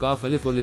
@KAF